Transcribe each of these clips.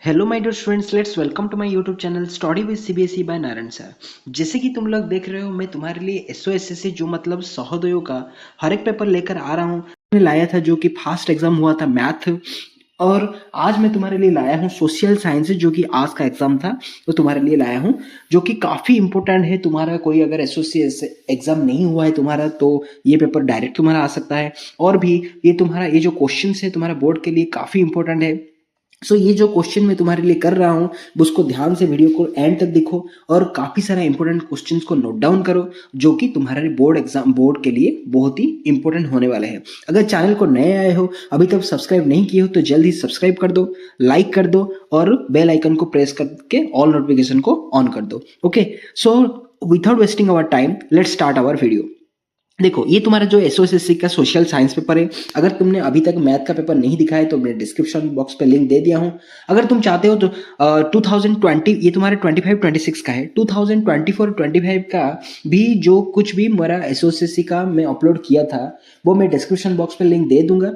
Hello my dear students, let's welcome to my YouTube channel study with CBSE by Narayan sir. जैसे कि तुम लोग देख रहे हो, मैं तुम्हारे लिए एसओएसएससी जो मतलब सहोदयों का हर एक पेपर लेकर आ रहा हूँ। मैंने लाया था जो कि फास्ट एग्जाम हुआ था मैथ, और आज मैं तुम्हारे लिए लाया हूँ सोशल साइंस जो कि आज का एग्जाम था, तो तुम्हारे लिए लाया हूँ जो कि काफ़ी इंपॉर्टेंट है। तुम्हारा कोई अगर एसओसी एग्जाम नहीं हुआ है तुम्हारा, तो ये पेपर डायरेक्ट तुम्हारा आ सकता है। और भी ये तुम्हारा ये जो क्वेश्चन है तुम्हारा बोर्ड के लिए काफ़ी इंपॉर्टेंट है। सो ये जो क्वेश्चन मैं तुम्हारे लिए कर रहा हूँ, उसको ध्यान से वीडियो को एंड तक देखो और काफ़ी सारा इंपॉर्टेंट क्वेश्चंस को नोट डाउन करो, जो कि तुम्हारे बोर्ड के लिए बहुत ही इंपॉर्टेंट होने वाले हैं। अगर चैनल को नए आए हो, अभी तक सब्सक्राइब नहीं किए हो, तो जल्दी सब्सक्राइब कर दो, लाइक कर दो और बेल आइकन को प्रेस करके ऑल नोटिफिकेशन को ऑन कर दो। Okay, so without wasting our time let's start our video. देखो, ये तुम्हारा जो एसओएसएससी का सोशल साइंस पेपर है। अगर तुमने अभी तक मैथ का पेपर नहीं दिखा है तो मैं डिस्क्रिप्शन बॉक्स पे लिंक दे दिया हूँ। अगर तुम चाहते हो तो 2020, ये तुम्हारे 25-26 का है। 2024-25 का भी जो कुछ भी मेरा एसओएसएससी का मैं अपलोड किया था, वो मैं डिस्क्रिप्शन बॉक्स पे लिंक दे दूंगा।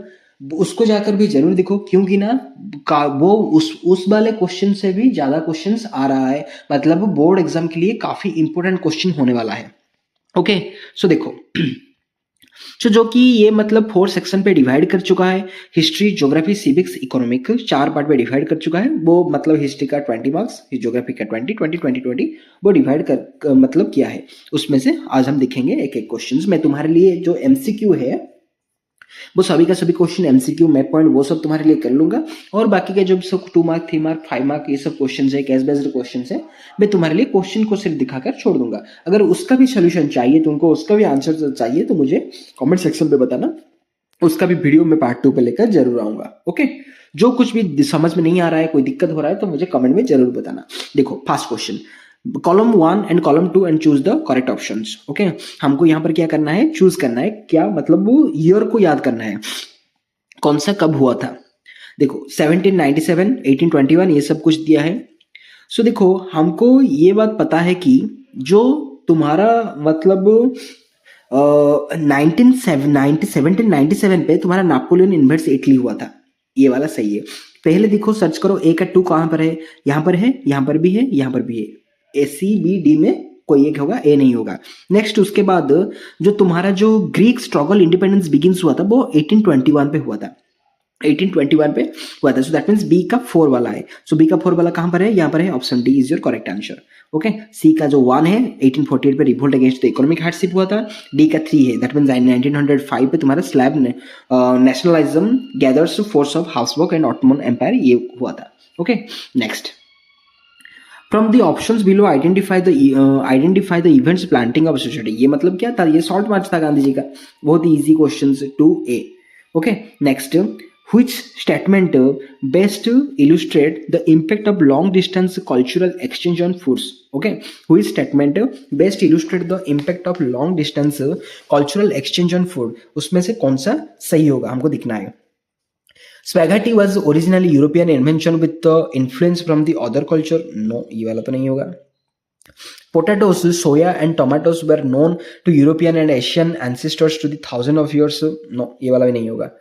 उसको जाकर भी जरूर देखो, क्योंकि ना वो उस वाले क्वेश्चन से भी ज्यादा क्वेश्चंस आ रहा है। मतलब बोर्ड एग्जाम के लिए काफी इंपॉर्टेंट क्वेश्चन होने वाला है। ओके, सो देखो, जो कि ये मतलब 4 सेक्शन पे डिवाइड कर चुका है। History, geography, civics, economic 4 part में डिवाइड कर चुका है। वो मतलब हिस्ट्री का 20 मार्क्स, ज्योग्राफी का 20 वो डिवाइड मतलब किया है। उसमें से आज हम देखेंगे एक एक क्वेश्चंस। मैं तुम्हारे लिए जो एमसीक्यू है, वो सभी का सभी क्वेश्चन एमसीक्यू मैप पॉइंट वो सब तुम्हारे लिए कर लूंगा। और बाकी के जो सब 2 मार्क, 3 मार्क, 5 मार्क ये सब क्वेश्चन है, कैश बेस्ड क्वेश्चन है, मैं तुम्हारे लिए क्वेश्चन को सिर्फ दिखाकर छोड़ दूंगा। अगर उसका भी सोल्यूशन चाहिए, तुमको उसका भी आंसर चाहिए, तो मुझे कमेंट सेक्शन पे बताना। उसका भी वीडियो में पार्ट 2 पे लेकर जरूर आऊंगा। ओके, जो कुछ भी समझ में नहीं आ रहा है, कोई दिक्कत हो रहा है, तो मुझे कमेंट में जरूर बताना। देखो, first question, column 1 and column 2 and choose the correct options. Okay, हमको यहाँ पर क्या करना है, चूज करना है। क्या मतलब, वो ईयर को याद करना है, कौन सा कब हुआ था। देखो, 1797, 1821 ये सब कुछ दिया है। सो देखो, हमको ये बात पता है कि जो तुम्हारा मतलब 1797 पे तुम्हारा नापोलियन इन्वेड्स इटली हुआ था। ये वाला सही है। पहले देखो, सर्च करो ए का 2 कहां पर है। यहाँ पर है, यहाँ पर भी है, यहाँ पर भी है। ए सी बी डी में कोई एक होगा, ए नहीं होगा। नेक्स्ट, उसके बाद जो तुम्हारा जो ग्रीक स्ट्रगल इंडिपेंडेंस बिगिंस हुआ था, वो 1821 पे हुआ था। 1821 पे हुआ था। सो दैट मीन्स बी का 4 वाला है। सो बी का 4 वाला कहां पर है, यहाँ पर है। Option D is your correct answer. Okay, C का जो 1 है, 1848 पे revolt against the economic hardship हुआ था। डी का 3 है, दैट मीन्स 1905 पे तुम्हारा Slav nationalism gathers force of Habsburg and Ottoman empire, ये हुआ था। Okay, next, from the options below identify the events planting of society. ये मतलब क्या था, ये शॉर्ट मार्च था गांधी जी का। बहुत ही easy question, 2A। Okay, next, which statement best illustrate the impact of long distance cultural exchange on foods? Okay, which statement best illustrate the impact of long distance cultural exchange on food? उसमें से कौन सा सही होगा, हमको दिखना है। Spaghetti was originally European invention with the influence from the other culture. No, ये वाला तो नहीं होगा। Potatoes, soya and tomatoes were known to European and Asian ancestors to the thousand of years. No, ये वाला भी नहीं होगा।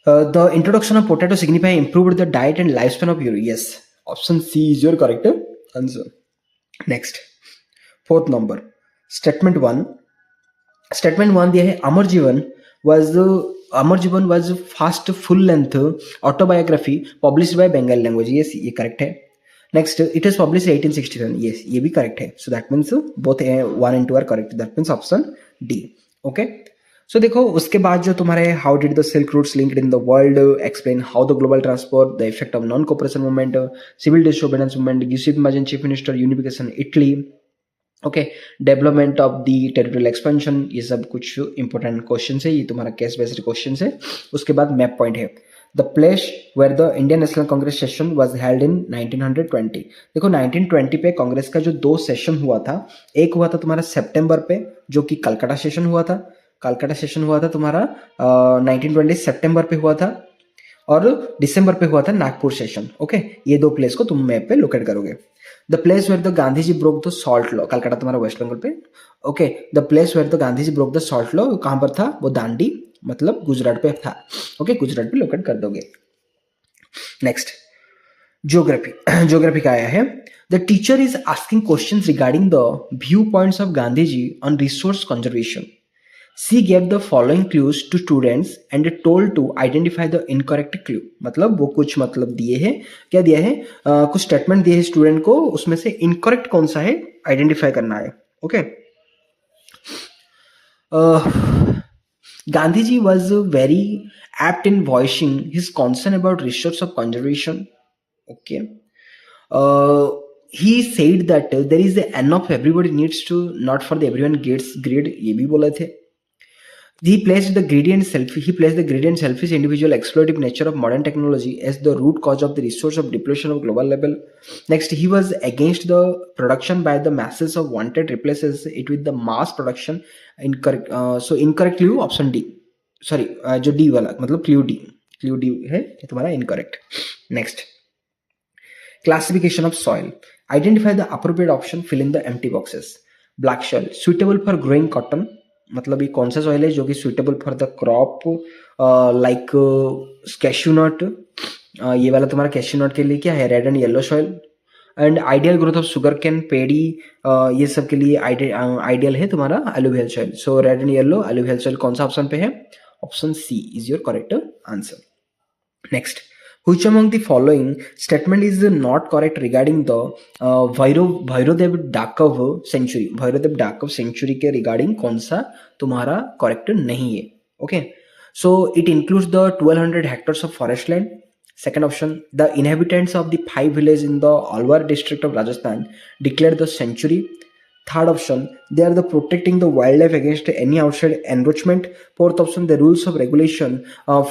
The introduction of potato signify improved the diet and lifespan of Europe. Yes, option C is your correct answer. Next, fourth number, statement 1. Statement 1 दिया है, अमर जीवन was first full length autobiography published by Bengal language. Yes, ये correct है। Next, it was published 1867. Yes, ये भी correct है। So that means both 1 and 2 are correct. That means option D. Okay. सो देखो, उसके बाद जो तुम्हारे how did the silk routes linked in the world, explain how the global transport, the effect of non cooperation movement, civil disobedience movement, Giuseppe imagine chief minister, unification Italy. Okay, development of the territorial expansion, ये सब कुछ important question है। ये तुम्हारा case based question है। उसके बाद map point है, the place where the Indian National Congress session was held in 1920। देखो, 1920 पे कांग्रेस का जो 2 सेशन हुआ था, एक हुआ था तुम्हारा सितंबर पे, जो कि कलकत्ता सेशन हुआ था। कलकत्ता सेशन हुआ था तुम्हारा 1920 सितंबर पे हुआ था, और दिसंबर पे हुआ था नागपुर सेशन। ओके, ये 2 प्लेस को तुम मैप पे लोकेट करोगे। The place where the Gandhi ji broke the salt law, Calcutta तुम्हारा वेस्ट बंगाल पे। Okay, the place where the Gandhi ji broke the salt law कहां पर था, वो दांडी मतलब गुजरात पे था। ओके, गुजरात पे लोकेट कर दोगे। नेक्स्ट, ज्योग्राफी ज्योग्राफी का आया है. The teacher is asking questions regarding the view points of Gandhi ji on resource conservation. She gave the following clues to students and told to identify the incorrect clue. मतलब वो कुछ मतलब दिए हैं, क्या दिया है, कुछ स्टेटमेंट दिए हैं स्टूडेंट को, उसमें से इनकरेक्ट कौन सा है आइडेंटिफाई करना है. Okay. Gandhiji was very apt in voicing his concern about resource of conservation. Okay. He said that there is enough everybody needs to, not for the everyone gets greed. ये भी बोले थे. He placed the greedy and selfish individual exploitative nature of modern technology as the root cause of the resource of depletion of global level. Next, he was against the production by the masses of wanted, replaces it with the mass production. Incorrect. So incorrect clue option D. Sorry, जो D वाला मतलब clue D है ये तुम्हारा incorrect. Next, classification of soil. Identify the appropriate option. Fill in the empty boxes. Black soil suitable for growing cotton. मतलब ये कौन सा सॉइल है जो कि suitable for the crop like cashew nut. ये वाला तुम्हारा कैश्यू नट के लिए क्या है, red and yellow soil. And ideal growth of sugar cane, paddy, ये सब के लिए आइडियल है तुम्हारा alluvial soil. So red and yellow alluvial soil कौन सा ऑप्शन पे है, option C is your correct answer. Next, which among the following statement is not correct regarding the Bhairavdev डाकव सेंचुरी. भैरवदेव डाकव सेंचुरी के रिगार्डिंग कौन सा तुम्हारा करेक्ट नहीं है. Okay. So it includes the 1200 hectares of forest land. Second option, the inhabitants of the 5 villages in the Alwar district of Rajasthan declared the sanctuary. Third option, they are the protecting the wildlife against any outside encroachment. Fourth option, the rules of regulation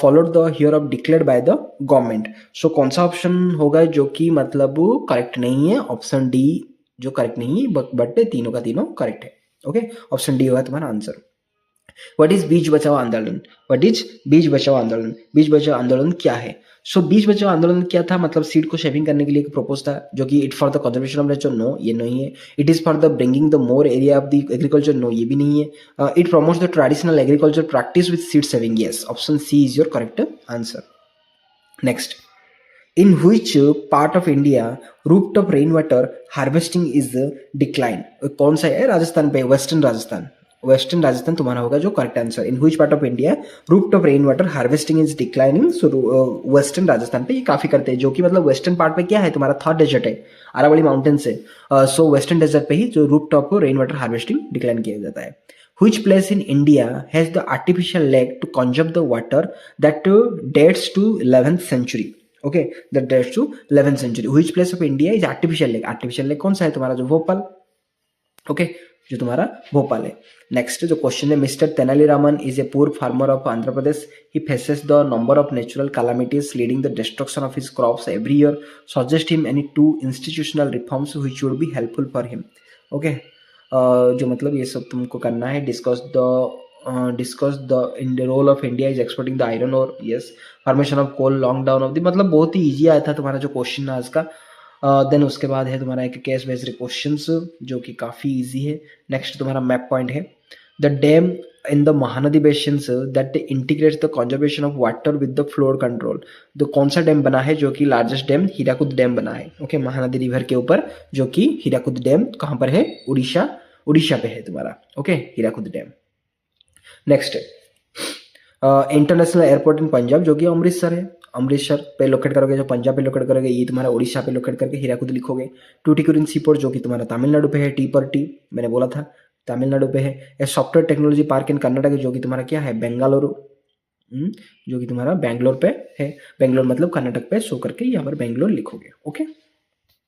followed the here of declared by the government. So कौन सा option होगा जो कि मतलब correct नहीं है, option D जो correct नहीं है, बट तीनों का तीनों करेक्ट है. ओके, ऑप्शन डी होगा तुम्हारा आंसर. व्हाट इज बीज बचाओ आंदोलन. व्हाट इज बीज बचाओ आंदोलन. बीज बचाओ आंदोलन क्या है. सो बीज बचाओ आंदोलन क्या था, मतलब सीड को शेविंग करने के लिए एक प्रपोज था जो कि it for the conservation of nature. No, ये नहीं है. It is for the bringing the more area of the agriculture. No, ये भी नहीं है. It promotes the traditional agriculture practice with seed saving. Yes, option C is your correct answer. Next, in which part of India rooftop rainwater harvesting is decline. कौन सा है, राजस्थान पे, western Rajasthan. Western Rajasthan तुम्हारा होगा जो correct answer. In which part of India rooftop rain water harvesting is declining. So western Rajasthan पे ये काफी करते हैं, जो कि मतलब वेस्टर्न पार्ट पे क्या है तुम्हारा, थॉर डेजर्ट है, अरावली माउंटेन से. सो वेस्टर्न डेजर्ट पे ही जो rooftop rain water harvesting decline किया जाता है. Which place in India has the artificial lake to conserve the water that dates to 11th century? Okay, that dates to 11th century. Which place of India is artificial lake? Artificial lake कौन सा है तुम्हारा, जो Bhopal. Okay, जो तुम्हारा भोपाल है. Next जो question है, mister Tenaliraman is a poor farmer of Andhra Pradesh. He faces the number of natural calamities leading the destruction of his crops every year. Suggest him any 2 institutional reforms which would be helpful for him. Okay, जो मतलब ये सब तुमको करना है. Discuss the in the role of India is exporting the iron ore. Yes, formation of coal long down of the, मतलब बहुत ही easy आया था तुम्हारा जो क्वेश्चन है आज का. देन उसके बाद है तुम्हारा एक केस बेस्ड क्वेश्चंस जो कि काफ़ी इजी है. नेक्स्ट तुम्हारा मैप पॉइंट है, the dam in the Mahanadi basins that integrates the conservation of water with the floor control. तो कौन सा डैम बना है, जो कि लार्जेस्ट डैम हीराकुद डैम बना है. ओके, महानदी रिवर के ऊपर, जो कि हीराकुद डैम कहाँ पर है, उड़ीसा पे है तुम्हारा. Okay, Hirakud dam. Next, international airport इन पंजाब जो कि अमृतसर है. अमृतसर पे लोकेट करोगे, जो पंजाब पे लोकेट करोगे, ये तुम्हारा उड़ीसा पे लोकेट करके हीराकुद लिखोगे. टूटिकोरिन सी पोर्ट जो कि तुम्हारा तमिलनाडु पे है. टी पर टी मैंने बोला था तमिलनाडु पे है. ए सॉफ्टवेयर टेक्नोलॉजी पार्क इन कर्नाटक जो कि तुम्हारा क्या है, बेंगलुरु, जो कि तुम्हारा बैंगलोर पे है. बेंगलोर मतलब कर्नाटक पे शो करके यहाँ पर बेंगलोर लिखोगे. ओके,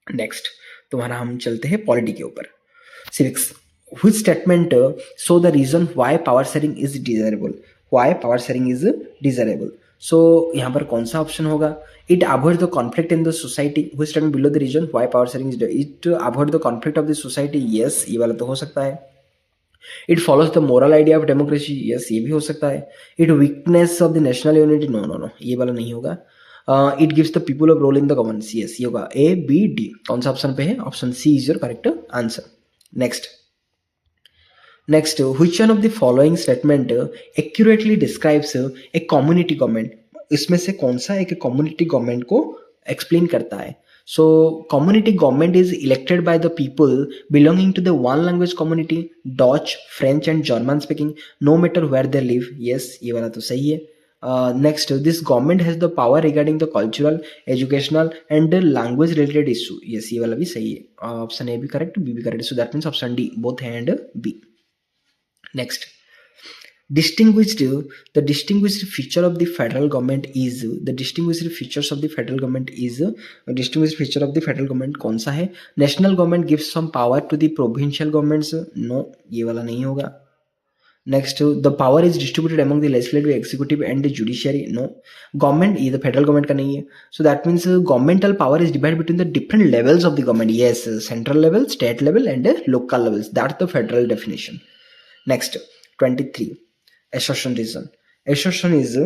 नेक्स्ट तुम्हारा हम चलते हैं पॉलिटी के ऊपर. Civics, which statement show the reason why power sharing is desirable. Why power sharing is desirable. So यहाँ पर कौन सा ऑप्शन होगा, it avoid the conflict in the society. Which statement below the reason why power sharing is, it avoid the conflict of the society. Yes, ये वाला तो हो सकता है. It follows the moral idea of democracy. Yes, ये भी हो सकता है. It weakness of the national unity. No no no, ये वाला नहीं होगा. It gives the people of role in the governance. Yes, ये होगा ए बी डी. कौन सा ऑप्शन पे है, option C is your correct answer. Next, which one of the following statement accurately describes a community government. इसमें से कौन सा एक कम्युनिटी गवर्नमेंट को एक्सप्लेन करता है. So community government is elected by the people belonging to the one language community, Dutch, French and German speaking, no matter where they live. Yes, ये वाला तो सही है. Next, this government has the power regarding the cultural, educational and language related issue. Yes, ये वाला भी सही है. Option A भी correct, B भी correct. So that means option D, both A and B. Next, distinguished the distinguished feature of the federal government is the distinguished features of the federal government is a distinguished feature of the federal government कौन सा है? National government gives some power to the provincial governments. No, ये वाला नहीं होगा. Next, the power is distributed among the legislative, executive and the judiciary. No, government ये the federal government का नहीं है. So that means governmental power is divided between the different levels of the government. Yes, central level, state level and local levels. That's the federal definition. Next, 23. Assertion reason. Assertion is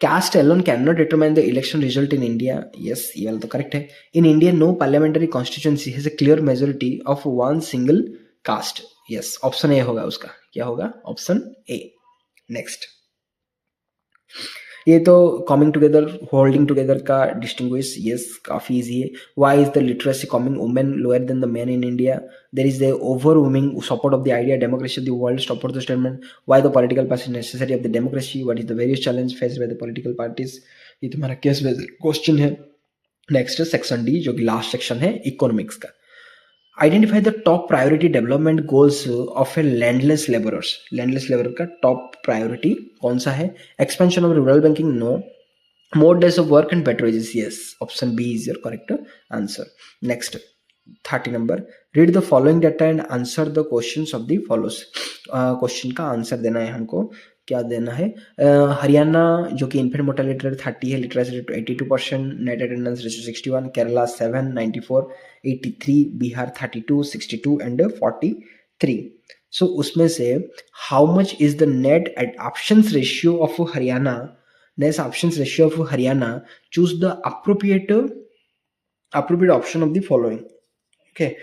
caste alone cannot determine the election result in India. Yes, ये वाला तो correct है. In India, no parliamentary constituency has a clear majority of one single caste. Yes, option A होगा उसका. क्या होगा? Option A. Next. ये तो कमिंग टुगेदर, होल्डिंग टुगेदर का डिस्टिंग्विश. यस, काफी इजी है. Why is the literacy coming women lower than the men in India? There is the overwhelming support of the idea democracy of the world support the statement. Why the political party is necessary of the democracy? What is the various challenge faced by the political parties? ये तुम्हारा case based question है. Next, section D जो कि last section है economics का. Identify the top priority development goals of a landless labourers. Landless labour का top priority कौन सा है? Expansion of rural banking. No. More days of work and better wages. Yes, option B is your correct answer. Next, 30 number. Read the following data and answer the questions of the follows. Question का answer देना है हमको. क्या देना है? हरियाणा जो कि infant mortality rate 30 है, literacy rate 82%, net attendance ratio 61, Kerala 7, 94, 83, Bihar 32, 62 and 43. सो उसमें से how much is the net options ratio of Haryana? Net options ratio of Haryana. Choose the appropriate option of the following. Okay,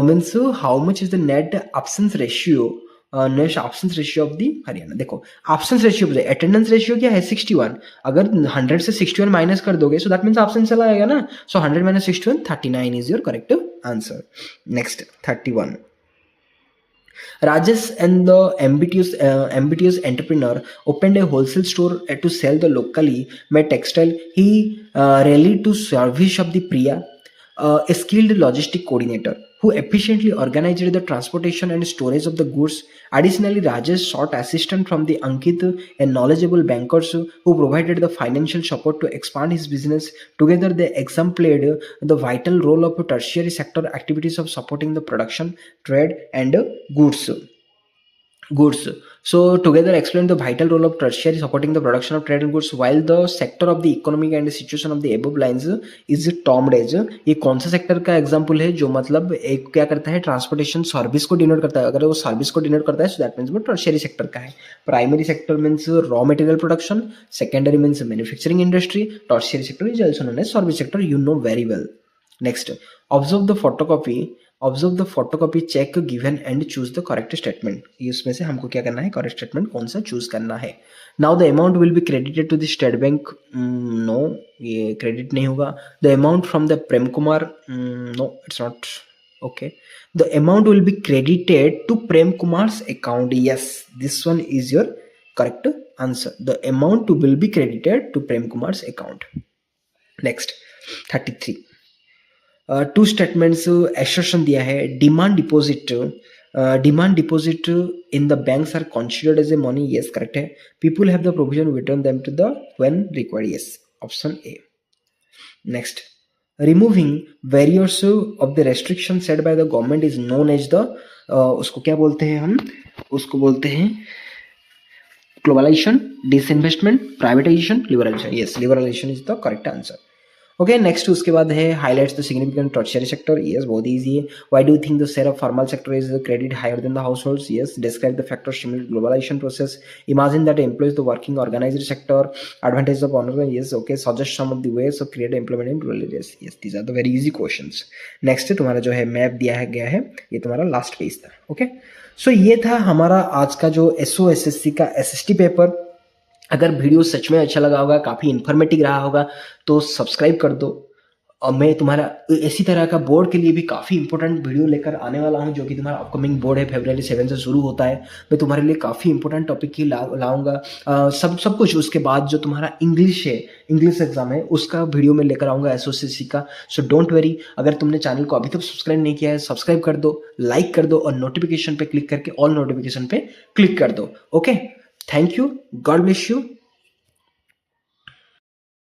means how much is the net options ratio? Next options ratio of the Haryana. देखो options ratio attendance ratio क्या है? 61. अगर 100 से 61 minus कर दोगे सो that means option चला आएगा ना. सो 100 minus 61, 39 is your correct answer. Next, 31. Rajesh and the ambitious entrepreneur opened a wholesale store to sell the locally made textile. He rallied to service of the Priya, a skilled logistic coordinator who efficiently organized the transportation and storage of the goods. Additionally, Rajesh sought assistance from the Ankit, a knowledgeable banker who provided the financial support to expand his business. Together, they exemplified the vital role of tertiary sector activities of supporting the production, trade, and goods. So together explain the vital role of tertiary supporting the production of trade and goods, while the sector of the economic and the situation of the above lines is termed as. ये कौन सा sector का example है जो मतलब एक क्या करता है? ट्रांसपोर्टेशन सर्विस को डिनोट करता है. अगर वो सर्विस को डिनोट करता है सो दैट मींस वो टर्शियरी सेक्टर का है. Primary sector means raw material production, secondary means manufacturing industry, tertiary sector is also known as service sector. You know very well. Next, observe the photocopy, check given and choose the correct statement. ये उसमें से हमको क्या करना है? Correct statement कौन सा choose करना है. Now the amount will be credited to the State Bank. No, ये क्रेडिट नहीं होगा. The amount from the Prem Kumar. No, it's not. Okay, the amount will be credited to Prem Kumar's account. Yes, this one is your correct answer. The amount will be credited to Prem Kumar's account. Next, 33. Two statements assertion दिया है. Demand deposit in the banks are considered as a money. Yes, correct है. People have the provision return them to the when required. Yes, option A. Next, removing barriers of the restriction set by the government is known as the उसको क्या बोलते हैं? हम उसको बोलते हैं globalisation, disinvestment, privatisation, liberalisation. Yes, liberalisation is the correct answer. Okay, next उसके बाद है highlights the significant tertiary sector. Yes, बहुत ईजी है. Why do you think the share of formal sector is credit higher than the households? Yes, describe the factor stimulate globalisation process. Imagine that employs the working organised sector. Advantage of honour. Yes, okay. Suggest some of the way of create employment in rural areas. Yes, these are the very easy questions. Next तुम्हारा जो है map दिया गया है, ये तुम्हारा last page था. Okay, so ये था हमारा आज का जो SOSSC का SST पेपर. अगर वीडियो सच में अच्छा लगा होगा, काफ़ी इन्फॉर्मेटिव रहा होगा तो सब्सक्राइब कर दो. मैं तुम्हारा इसी तरह का बोर्ड के लिए भी काफ़ी इंपॉर्टेंट वीडियो लेकर आने वाला हूँ, जो कि तुम्हारा अपकमिंग बोर्ड है, फरवरी 7 से शुरू होता है। मैं तुम्हारे लिए काफ़ी इंपॉर्टेंट टॉपिक ही लाऊंगा। सब कुछ उसके बाद जो तुम्हारा इंग्लिश है, इंग्लिश एग्जाम है, उसका वीडियो मैं लेकर आऊँगा एसओसीसी का। सो डोंट वरी, अगर तुमने चैनल को अभी तक सब्सक्राइब नहीं किया है, सब्सक्राइब कर दो, लाइक कर दो और नोटिफिकेशन पे क्लिक करके ऑल नोटिफिकेशन पे क्लिक कर दो। Okay, thank you, God bless you.